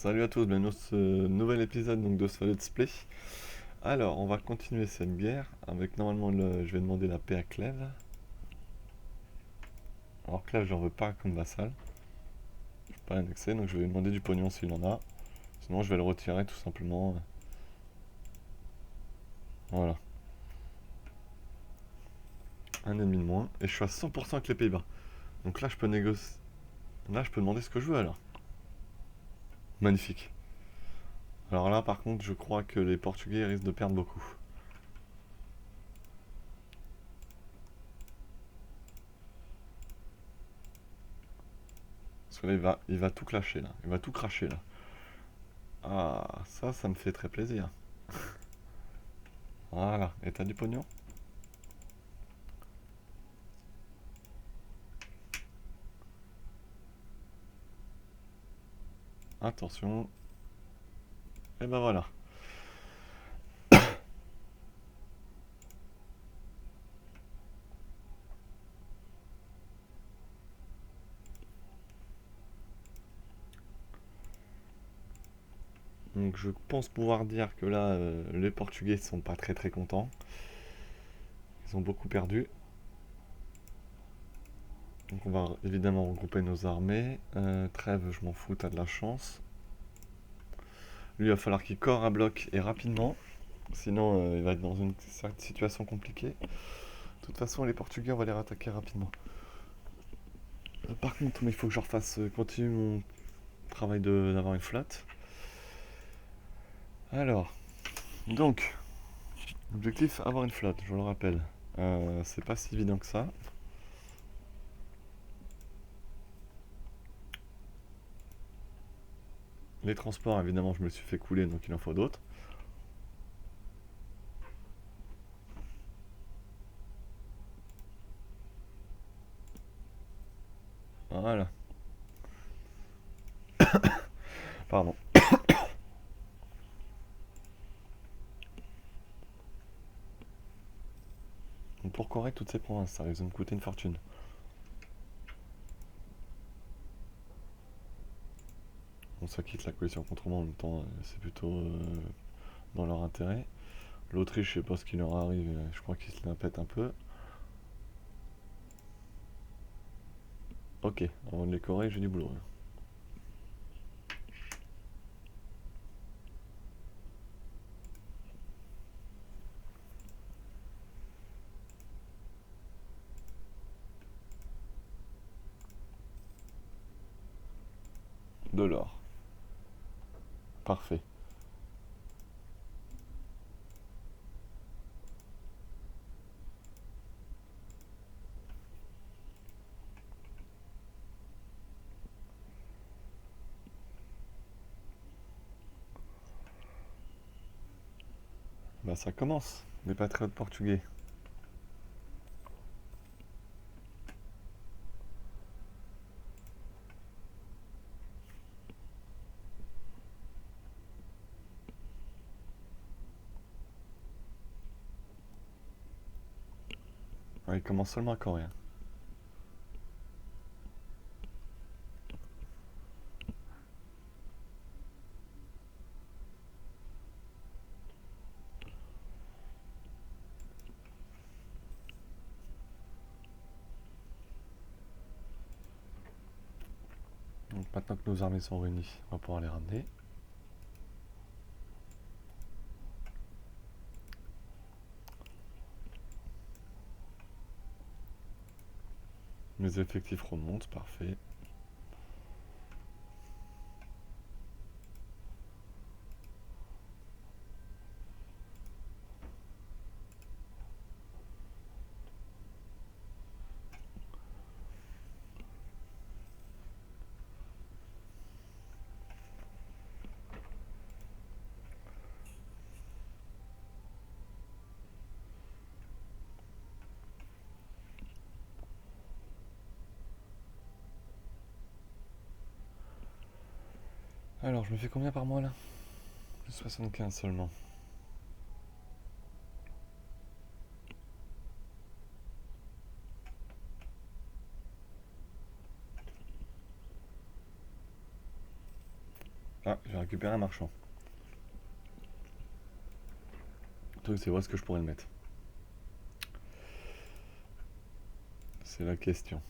Salut à tous, bienvenue dans ce nouvel épisode donc, de ce Let's Play. Alors, on va continuer cette guerre avec normalement je vais demander la paix à Clèves. Alors Clèves, j'en veux pas comme vassal. Je peux pas l'annexer, donc je vais lui demander du pognon s'il en a. Sinon, je vais le retirer tout simplement. Voilà. Un ennemi de moins. Et je suis à 100% avec les Pays-Bas. Donc là, je peux négocier. Là, je peux demander ce que je veux alors. Magnifique. Alors là, par contre, je crois que les Portugais risquent de perdre beaucoup. Parce que là, il va tout clasher là. Il va tout cracher là. Ah, ça me fait très plaisir. Voilà. Et t'as du pognon? Attention. Et ben voilà. Donc je pense pouvoir dire que là, les Portugais sont pas très très contents. Ils ont beaucoup perdu. Donc on va évidemment regrouper nos armées. Trêve, je m'en fous, t'as de la chance. Lui, il va falloir qu'il corps à bloc et rapidement. Sinon, il va être dans une situation compliquée. De toute façon, les Portugais, on va les rattaquer rapidement. Par contre, il faut que je refasse, continue mon travail d'avoir une flotte. Alors, donc, objectif, avoir une flotte, je le rappelle. C'est pas si évident que ça. Les transports, évidemment, je me suis fait couler, donc il en faut d'autres. Voilà. Pardon. Donc pour correcter toutes ces provinces, ça risque de me coûter une fortune. Bon, ça quitte la coalition contre moi en même temps, c'est plutôt dans leur intérêt. L'Autriche, je sais pas ce qui leur arrive, je crois qu'ils se la pètent un peu. Ok, avant de les corriger, j'ai du boulot. De l'or. Parfait. Bah ça commence, les patriotes portugais. Ouais, ils commencent seulement à courir. Donc maintenant que nos armées sont réunies, on va pouvoir les ramener. Mes effectifs remontent, parfait. Alors, je me fais combien par mois là? 75 seulement. Ah, j'ai récupéré un marchand. Le truc, c'est où est-ce que je pourrais le mettre? C'est la question.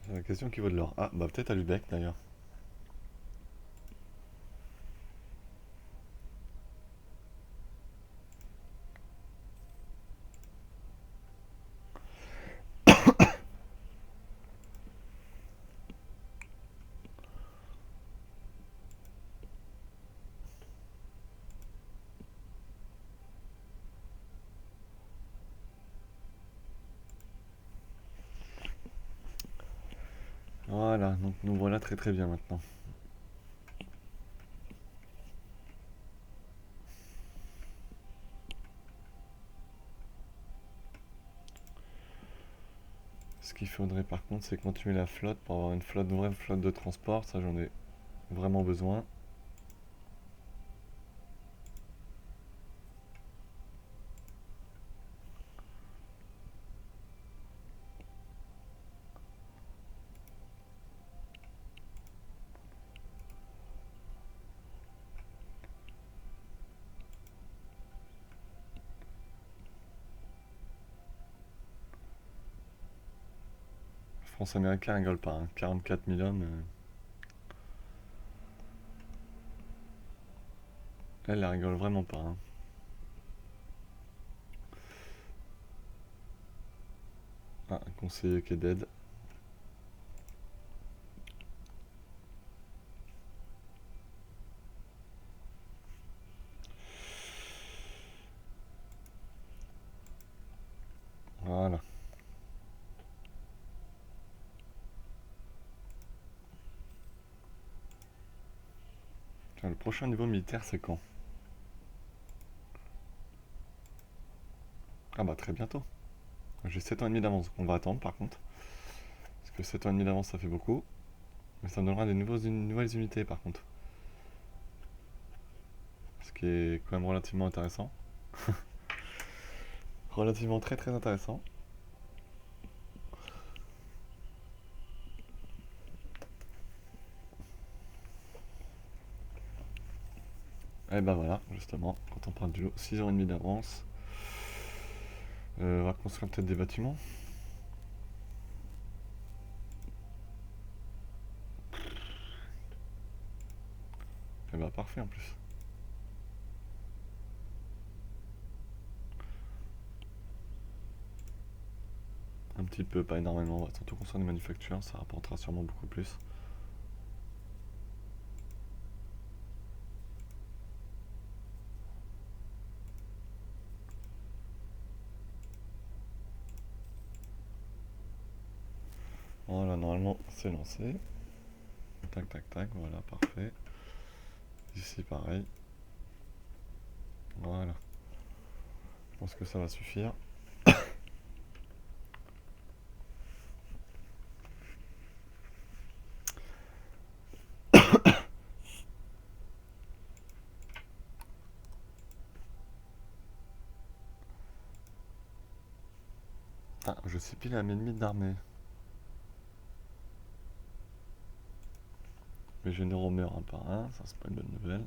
C'est la question qui vaut de l'or. Ah, bah peut-être à Lubeck d'ailleurs. Voilà, donc nous voilà très très bien maintenant. Ce qu'il faudrait par contre, c'est continuer la flotte pour avoir une vraie flotte de transport. Ça, j'en ai vraiment besoin. France-Américain rigole pas, hein. 44 000 hommes. Elle la rigole vraiment pas, hein. Ah, un conseiller qui est dead. Voilà. Tiens, le prochain niveau militaire, c'est quand? Ah bah très bientôt. J'ai 7 ans et demi d'avance. On va attendre par contre. Parce que 7 ans et demi d'avance, ça fait beaucoup. Mais ça me donnera des nouvelles unités par contre. Ce qui est quand même relativement intéressant. Relativement très très intéressant. Et bah voilà, justement, quand on parle du lot, 6 ans et demi d'avance. On va construire peut-être des bâtiments. Et bah parfait en plus. Un petit peu, pas énormément. On va surtout construire des manufactures, ça rapportera sûrement beaucoup plus. Voilà, normalement c'est lancé. Tac tac tac, voilà, parfait. Ici pareil. Voilà. Je pense que ça va suffire. Ah, je suis pile à mes limites d'armée. Les généraux meurent un par un, ça c'est pas une bonne nouvelle.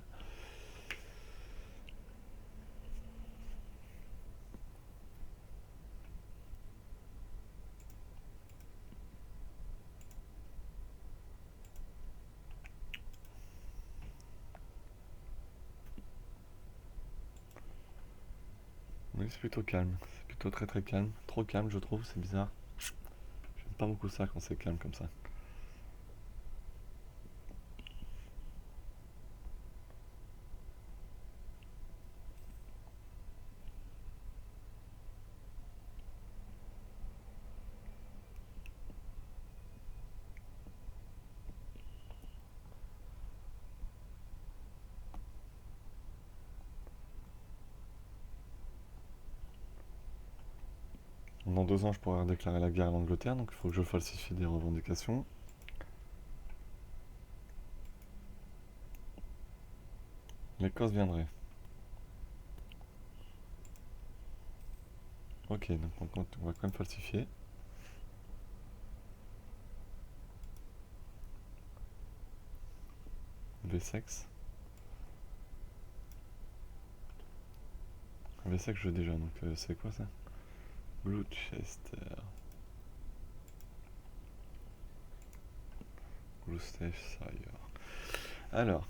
Oui, c'est plutôt calme. C'est plutôt très très calme. Trop calme, je trouve, c'est bizarre. J'aime pas beaucoup ça quand c'est calme comme ça. Dans 2 ans, je pourrais déclarer la guerre à l'Angleterre, donc il faut que je falsifie des revendications. L'Écosse viendrait. Ok, donc on va quand même falsifier. V-Sex. V-Sex je l'ai déjà, donc c'est quoi ça? Gloucester. Gloucestershire. Alors.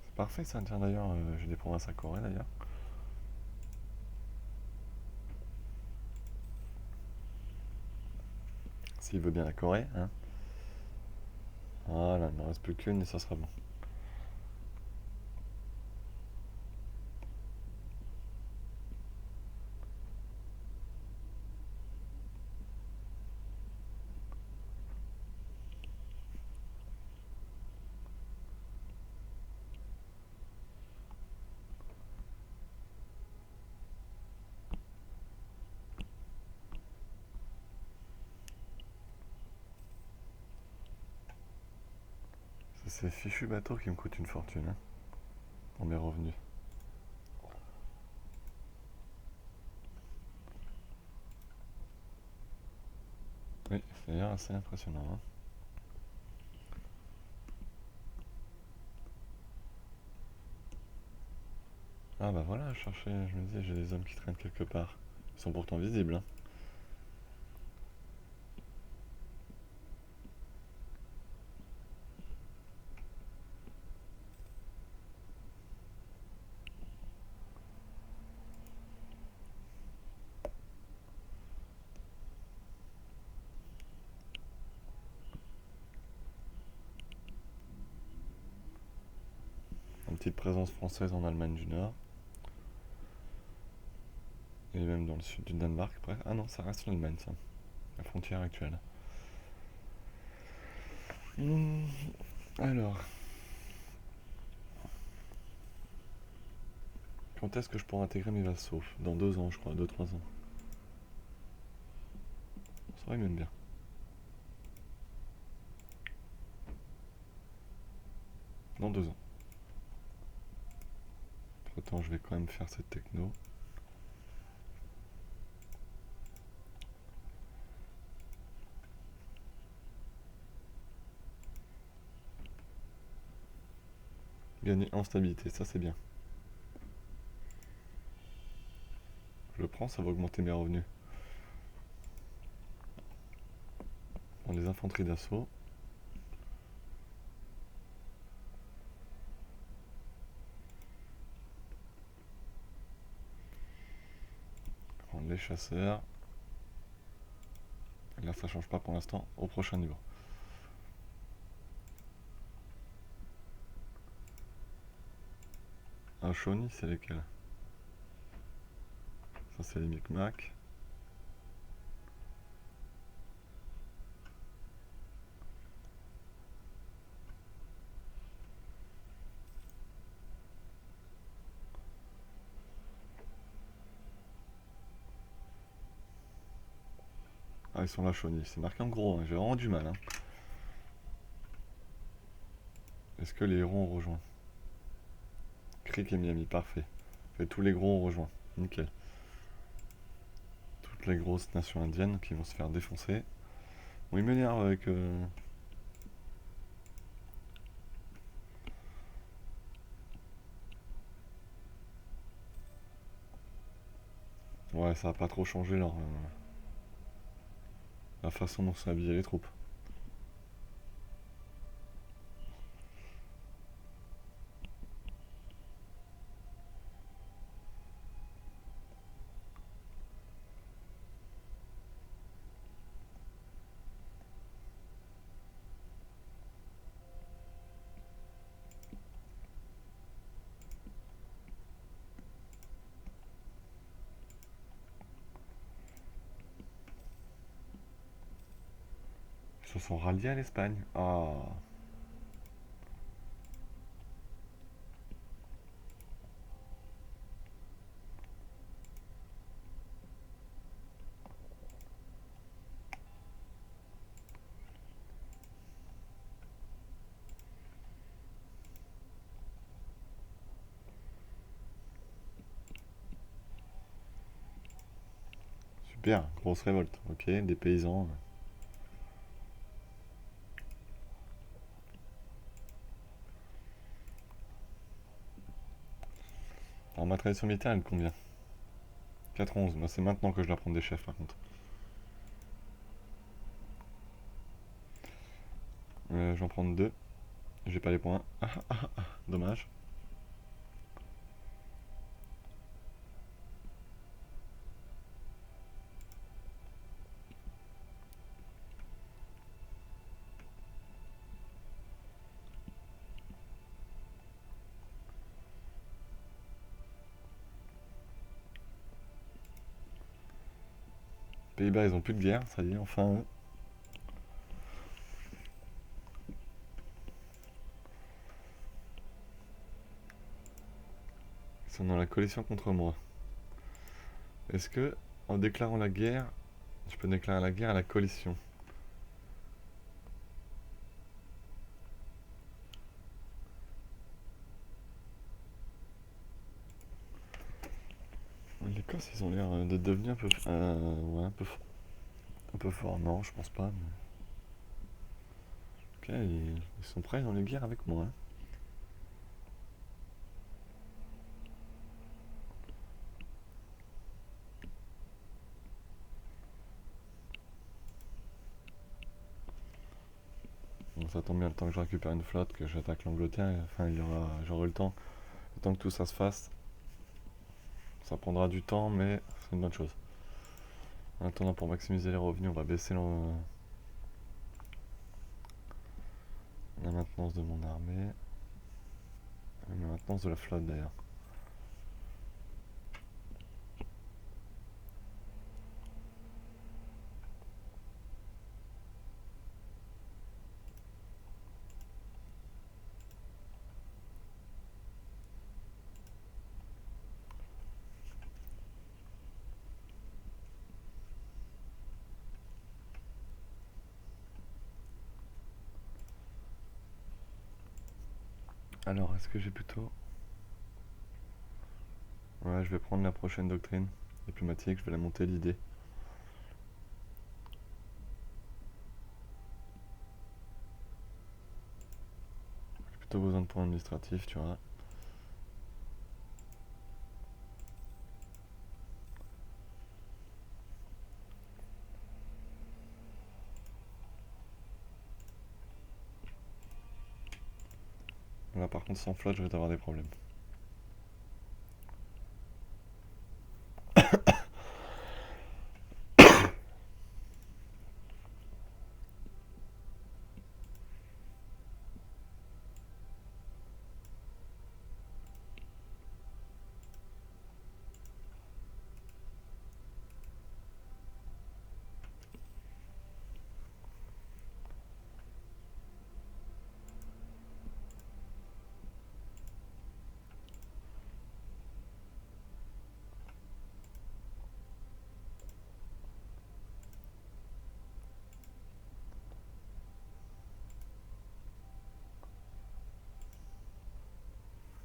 C'est parfait ça, tiens d'ailleurs, j'ai des provinces à Corée d'ailleurs. S'il veut bien la Corée, hein. Voilà, il ne me reste plus qu'une et ça sera bon. C'est ces fichus bateaux qui me coûtent une fortune, hein, pour mes revenus. Oui, c'est d'ailleurs assez impressionnant, hein. Ah bah voilà, je cherchais, je me disais, j'ai des hommes qui traînent quelque part. Ils sont pourtant visibles, hein. Une petite présence française en Allemagne du Nord. Et même dans le sud du Danemark, presque. Ah non, ça reste l'Allemagne, ça. La frontière actuelle. Hmm, alors, quand est-ce que je pourrai intégrer mes vassaux? Dans 2 ans, je crois, 2-3 ans. Ça serait même bien. Dans 2 ans. Entre-temps, je vais quand même faire cette techno. Gagner en stabilité, ça c'est bien. Je le prends, ça va augmenter mes revenus. Dans les infanteries d'assaut. Prendre les chasseurs. Et là, ça change pas pour l'instant. Au prochain niveau. Un Shawnee, c'est lesquels? Ça, c'est les Micmacs. Ah, ils sont là, Shawnee. C'est marqué en gros, hein. J'ai vraiment du mal, hein. Est-ce que les héros ont rejoint? Creek et Miami, parfait. Et tous les gros ont rejoint. Nickel. Toutes les grosses nations indiennes qui vont se faire défoncer. Bon, ils m'énervent avec... Ouais, ça va pas trop changer la façon dont sont habillées les troupes. Ils se sont ralliés à l'Espagne. Ah. super, grosse révolte. Ok, des paysans. Alors ma tradition militaire, elle combien? 4-11. Moi, c'est maintenant que je dois prendre des chefs, par contre. Je vais en prendre deux. J'ai pas les points. Dommage. Pays-Bas, ils ont plus de guerre, ça y est, enfin. Ils sont dans la coalition contre moi. Est-ce que, en déclarant la guerre, je peux déclarer la guerre à la coalition? L'Écosse, ils ont l'air de devenir un peu. Ouais, un peu fort. Non, je pense pas. Ok, ils sont prêts dans les guerres avec moi, hein. Bon, ça tombe bien le temps que je récupère une flotte, que j'attaque l'Angleterre. Enfin, j'aurai le temps que tout ça se fasse. Ça prendra du temps, mais c'est une bonne chose. En attendant, pour maximiser les revenus, on va baisser la maintenance de mon armée. La maintenance de la flotte d'ailleurs. Alors, est-ce que j'ai plutôt... Ouais, je vais prendre la prochaine doctrine diplomatique, je vais la monter l'idée. J'ai plutôt besoin de points administratifs, tu vois. Là, par contre, sans flotte, je vais avoir des problèmes.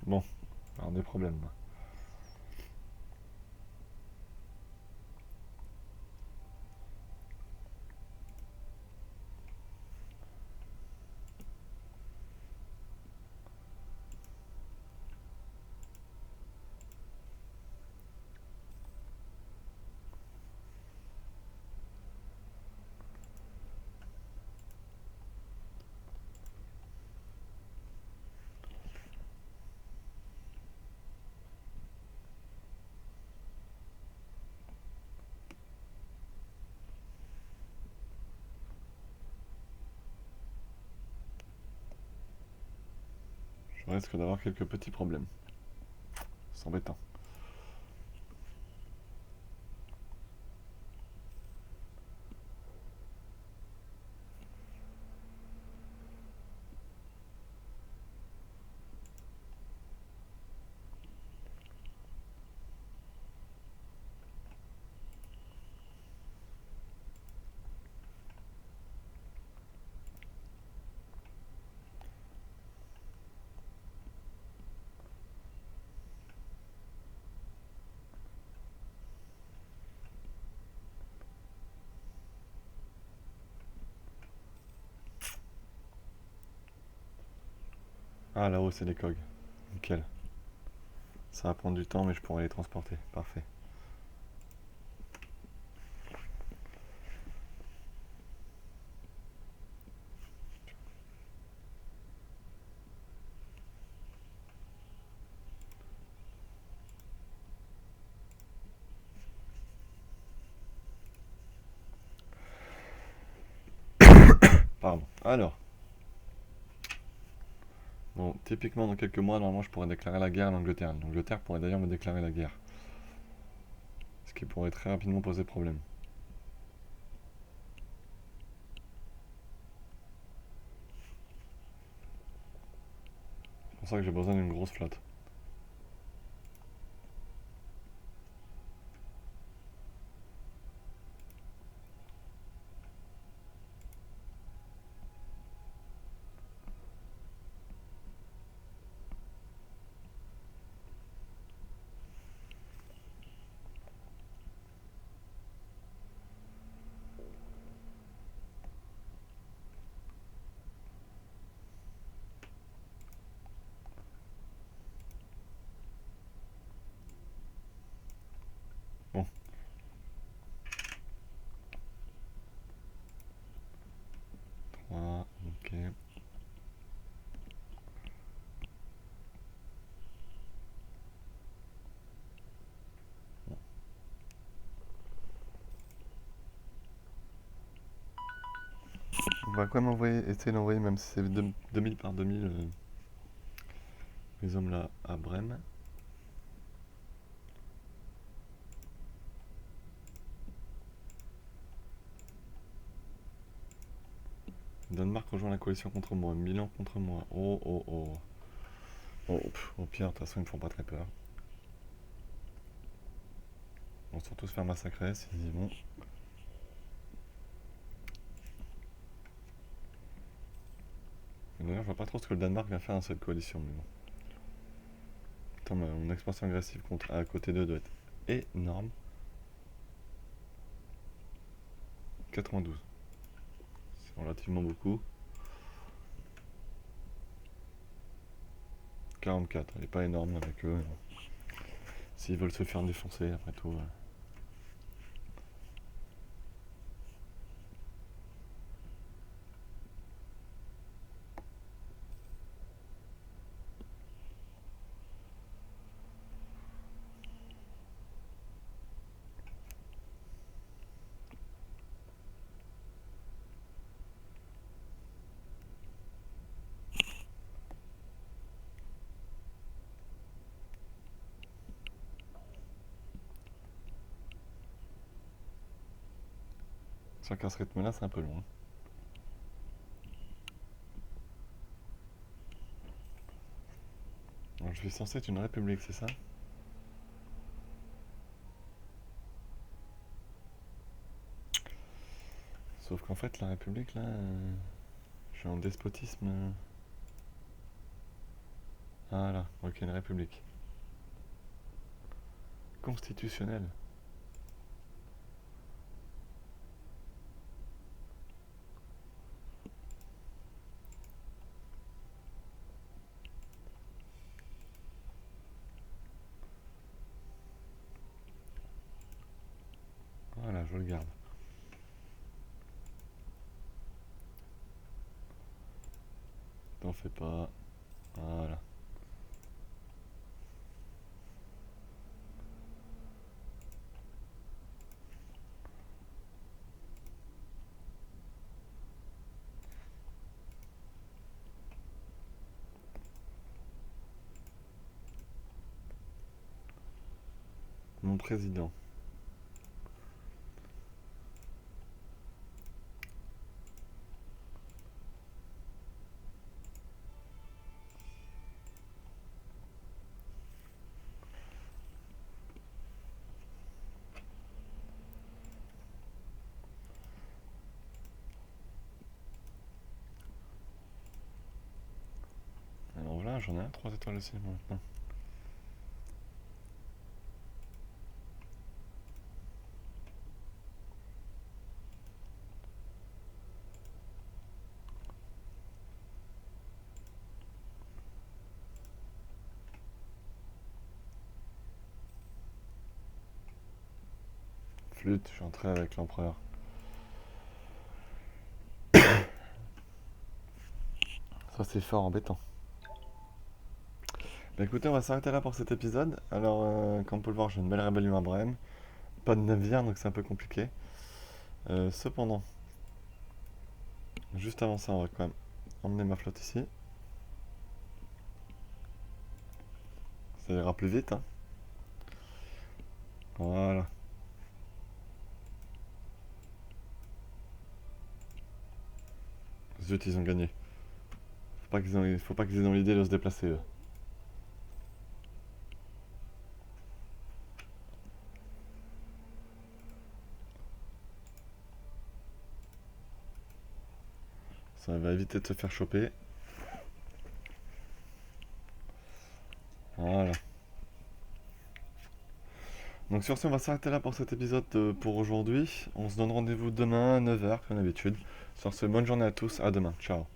Bon, alors des problèmes. Je risque d'avoir quelques petits problèmes. C'est embêtant. Ah, là-haut, c'est des cogs. Nickel. Ça va prendre du temps, mais je pourrai les transporter. Parfait. Pardon. Alors. Bon, typiquement, dans quelques mois, normalement, je pourrais déclarer la guerre à l'Angleterre. L'Angleterre pourrait d'ailleurs me déclarer la guerre. Ce qui pourrait très rapidement poser problème. C'est pour ça que j'ai besoin d'une grosse flotte. Bon. Ok. On va quand même essayer d'envoyer, même si c'est 2000 par 2000, les hommes là à Brême. Danemark rejoint la coalition contre moi. Milan contre moi. Oh oh oh. Oh, au pire, de toute façon, ils me font pas très peur. On va surtout se faire massacrer s'ils y vont. D'ailleurs, je vois pas trop ce que le Danemark vient faire dans cette coalition, mais bon. Putain, mon expansion agressive à côté d'eux doit être énorme. 92. C'est relativement beaucoup. 44, elle est pas énorme avec eux. S'ils veulent se faire défoncer, après tout. Ça qu'à ce rythme-là, c'est un peu long. Alors, je suis censé être une république, c'est ça? Sauf qu'en fait, la république, là, je suis en despotisme. Ah là, ok, une république. Constitutionnelle. Voilà, je le garde. T'en fais pas. Voilà. Mon président. Alors voilà, j'en ai un 3 étoiles aussi maintenant. flûte, je suis entré avec l'empereur. Ça c'est fort embêtant. Bah écoutez, on va s'arrêter là pour cet épisode. Alors, comme on peut le voir, j'ai une belle rébellion à Brême. Pas de navire, donc c'est un peu compliqué. Cependant, juste avant ça, on va quand même emmener ma flotte ici. Ça ira plus vite, hein. Voilà. Zut, ils ont gagné. Faut pas qu'ils aient dans l'idée de se déplacer, eux. Ça va éviter de se faire choper. Voilà. Donc sur ce, on va s'arrêter là pour cet épisode pour aujourd'hui. On se donne rendez-vous demain à 9 h comme d'habitude. Sur ce, bonne journée à tous, à demain. Ciao.